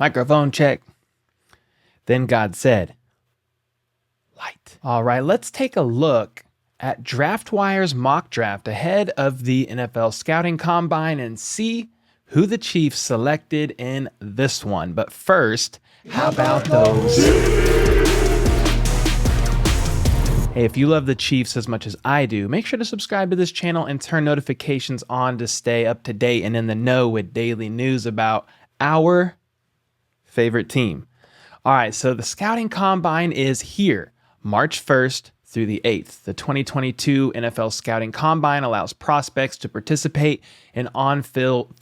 Microphone check. Then God said, light. All right, let's take a look at DraftWire's mock draft ahead of the NFL Scouting Combine and see who the Chiefs selected in this one. But first, how about those? Hey, if you love the Chiefs as much as I do, make sure to subscribe to this channel and turn notifications on to stay up to date and in the know with daily news about our favorite team. All right, so the Scouting Combine is here, March 1st through the 8th. The 2022 NFL Scouting Combine allows prospects to participate in on-field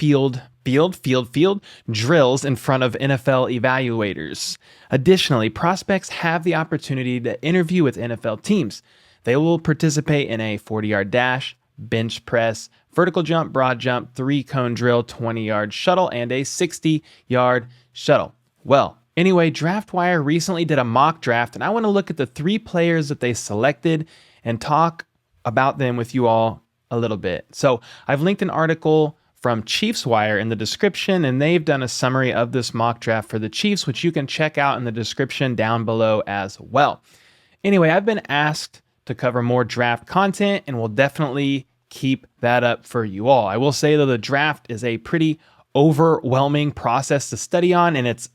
drills in front of NFL evaluators. Additionally, prospects have the opportunity to interview with NFL teams. They will participate in a 40-yard dash, bench press, vertical jump, broad jump, 3-cone drill, 20-yard shuttle, and a 60-yard shuttle. Well, anyway, DraftWire recently did a mock draft, and I want to look at the 3 players that they selected and talk about them with you all a little bit. So I've linked an article from ChiefsWire in the description, and they've done a summary of this mock draft for the Chiefs, which you can check out in the description down below as well. Anyway, I've been asked to cover more draft content, and we'll definitely keep that up for you all. I will say, though, the draft is a pretty overwhelming process to study on, and it's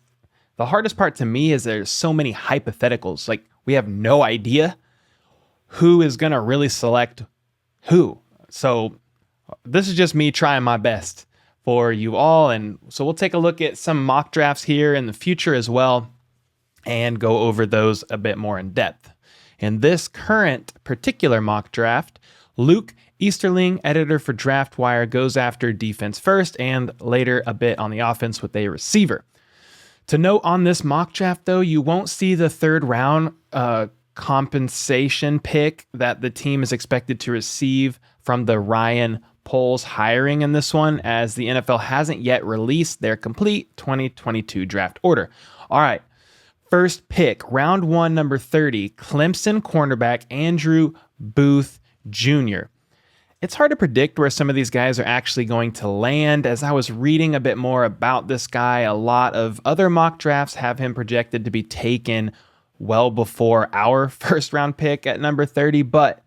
the hardest part to me is there's so many hypotheticals. Like, we have no idea who is going to really select who. So this is just me trying my best for you all. And so we'll take a look at some mock drafts here in the future as well and go over those a bit more in depth. In this current particular mock draft, Luke Easterling, editor for DraftWire, goes after defense first and later a bit on the offense with a receiver. To note on this mock draft, though, you won't see the third round compensation pick that the team is expected to receive from the Ryan Poles hiring in this one, as the NFL hasn't yet released their complete 2022 draft order. All right, first pick, round 1, number 30, Clemson cornerback Andrew Booth Jr. It's hard to predict where some of these guys are actually going to land. As I was reading a bit more about this guy, a lot of other mock drafts have him projected to be taken well before our first round pick at number 30, but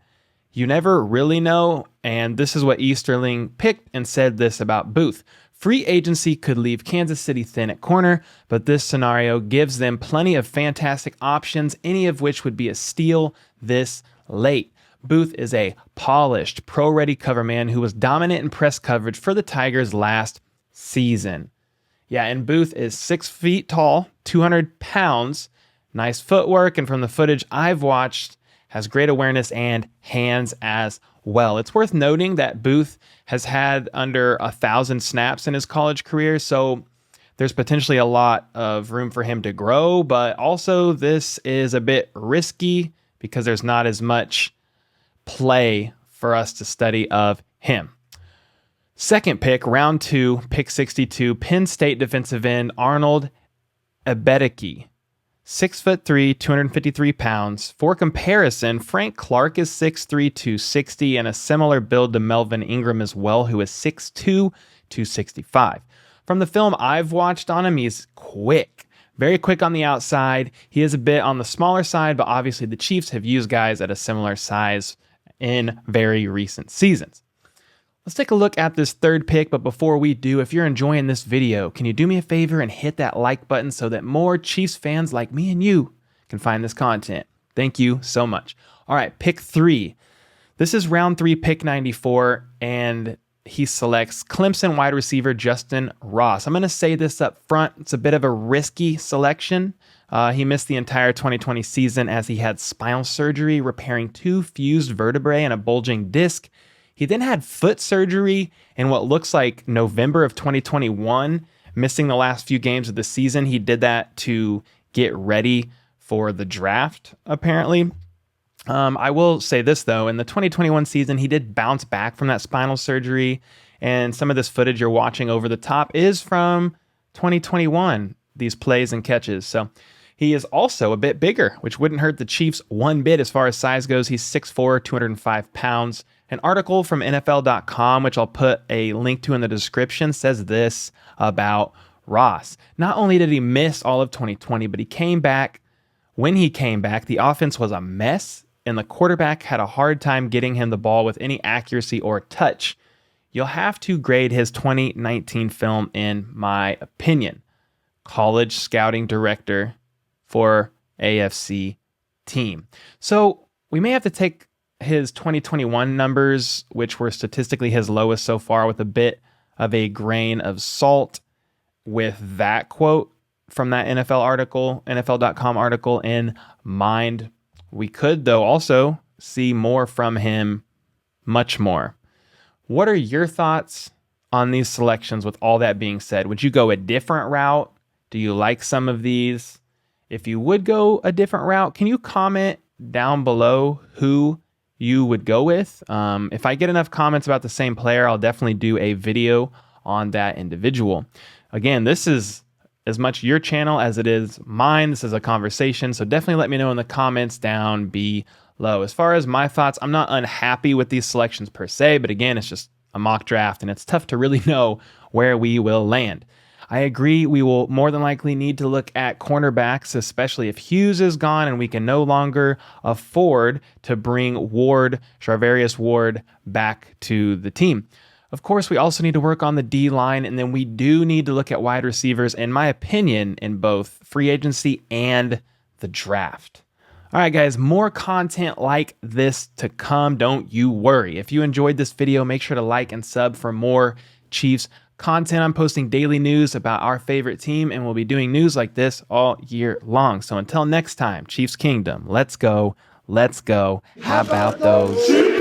you never really know. And this is what Easterling picked and said this about Booth. Free agency could leave Kansas City thin at corner, but this scenario gives them plenty of fantastic options, any of which would be a steal this late. Booth is a polished, pro-ready cover man who was dominant in press coverage for the Tigers last season. Yeah, and Booth is 6 feet tall, 200 pounds, nice footwork, and from the footage I've watched, has great awareness and hands as well. It's worth noting that Booth has had under 1,000 snaps in his college career, so there's potentially a lot of room for him to grow, but also this is a bit risky because there's not as much play for us to study of him. Second pick, round 2, pick 62, Penn State defensive end Arnold Ebiketie. 6'3", 253 pounds. For comparison, Frank Clark is 6'3", 260, and a similar build to Melvin Ingram as well, who is 6'2", 265. From the film I've watched on him, he's quick. Very quick on the outside. He is a bit on the smaller side, but obviously the Chiefs have used guys at a similar size in very recent seasons. Let's take a look at this third pick, but before we do, if you're enjoying this video, can you do me a favor and hit that like button so that more Chiefs fans like me and you can find this content? Thank you so much. All right, pick 3. This is round 3, pick 94, and he selects Clemson wide receiver Justyn Ross. I'm going to say this up front. It's a bit of a risky selection. He missed the entire 2020 season as he had spinal surgery, repairing 2 fused vertebrae and a bulging disc. He then had foot surgery in what looks like November of 2021, missing the last few games of the season. He did that to get ready for the draft, apparently. I will say this, though. In the 2021 season, he did bounce back from that spinal surgery, and some of this footage you're watching over the top is from 2021, these plays and catches. So he is also a bit bigger, which wouldn't hurt the Chiefs one bit as far as size goes. He's 6'4", 205 pounds. An article from NFL.com, which I'll put a link to in the description, says this about Ross. Not only did he miss all of 2020, but he came back. When he came back, the offense was a mess, and the quarterback had a hard time getting him the ball with any accuracy or touch. You'll have to grade his 2019 film, in my opinion. College scouting director for AFC team. So we may have to take his 2021 numbers, which were statistically his lowest so far, with a bit of a grain of salt with that quote from that NFL article, NFL.com article in mind. We could, though, also see more from him, much more. What are your thoughts on these selections with all that being said? Would you go a different route? Do you like some of these? If you would go a different route, can you comment down below who you would go with? If I get enough comments about the same player, I'll definitely do a video on that individual. Again, this is as much your channel as it is mine. This is a conversation, so definitely let me know in the comments down below. As far as my thoughts, I'm not unhappy with these selections per se, but again, it's just a mock draft, and it's tough to really know where we will land. I agree we will more than likely need to look at cornerbacks, especially if Hughes is gone and we can no longer afford to bring Charvarius Ward, back to the team. Of course, we also need to work on the D-line, and then we do need to look at wide receivers, in my opinion, in both free agency and the draft. All right, guys, more content like this to come. Don't you worry. If you enjoyed this video, make sure to like and sub for more Chiefs content. I'm posting daily news about our favorite team, and we'll be doing news like this all year long. So until next time, Chiefs Kingdom, let's go. Let's go. How about those?